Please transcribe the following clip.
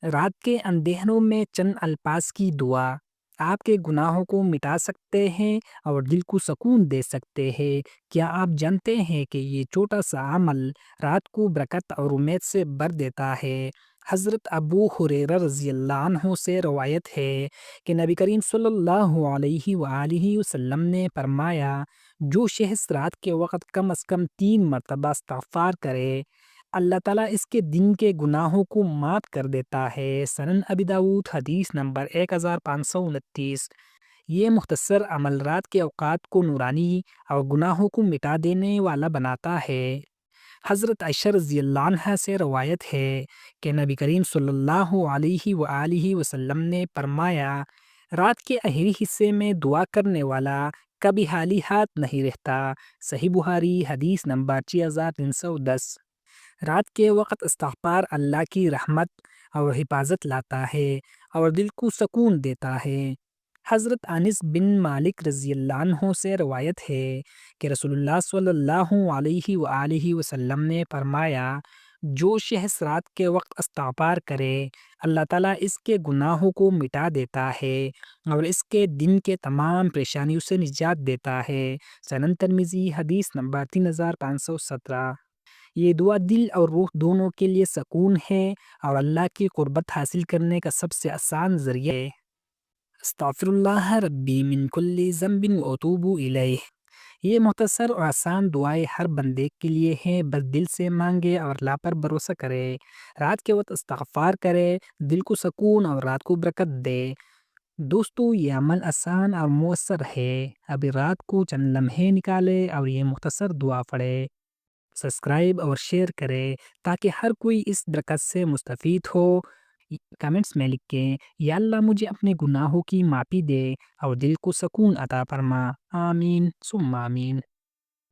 رات کے اندھیروں میں چند الفاظ کی دعا آپ کے گناہوں کو مٹا سکتے ہیں اور دل کو سکون دے سکتے ہیں۔ کیا آپ جانتے ہیں کہ یہ چھوٹا سا عمل رات کو برکت اور امید سے بھر دیتا ہے؟ حضرت ابو ہریرہ رضی اللہ عنہ سے روایت ہے کہ نبی کریم صلی اللہ علیہ وآلہ وسلم نے فرمایا، جو شخص رات کے وقت کم از کم 3 مرتبہ استغفار کرے، اللہ تعالیٰ اس کے دن کے گناہوں کو معاف کر دیتا ہے۔ سنن ابی داؤد حدیث نمبر 1529۔ یہ مختصر عمل رات کے اوقات کو نورانی اور گناہوں کو مٹا دینے والا بناتا ہے۔ حضرت عائشہ رضی اللہ عنہا سے روایت ہے کہ نبی کریم صلی اللہ علیہ وآلہ وسلم نے فرمایا، رات کے آخری حصے میں دعا کرنے والا کبھی خالی ہاتھ نہیں رہتا۔ صحیح بخاری حدیث نمبر 6310۔ رات کے وقت استغفار اللہ کی رحمت اور حفاظت لاتا ہے اور دل کو سکون دیتا ہے۔ حضرت انس بن مالک رضی اللہ عنہ سے روایت ہے کہ رسول اللہ صلی اللہ علیہ وآلہ وسلم نے فرمایا، جو شخص رات کے وقت استغفار کرے، اللہ تعالیٰ اس کے گناہوں کو مٹا دیتا ہے اور اس کے دن کے تمام پریشانیوں سے نجات دیتا ہے۔ سنن ترمذی حدیث نمبر 3517۔ یہ دعا دل اور روح دونوں کے لیے سکون ہے اور اللہ کی قربت حاصل کرنے کا سب سے آسان ذریعہ ہے۔ استغفر اللہ ربی من کل ذنب واتوب الیہ۔ یہ مختصر اور آسان دعائیں ہر بندے کے لیے ہیں، بس دل سے مانگے اور اللہ پر بھروسہ کرے۔ رات کے وقت استغفار کرے، دل کو سکون اور رات کو برکت دے۔ دوستو، یہ عمل آسان اور مؤثر ہے۔ ابھی رات کو چند لمحے نکالے اور یہ مختصر دعا پڑھے۔ سبسکرائب اور شیئر کرے تاکہ ہر کوئی اس برکت سے مستفید ہو۔ کمنٹس میں لکھیں، یا اللہ مجھے اپنے گناہوں کی معافی دے اور دل کو سکون عطا فرما۔ آمین ثم آمین۔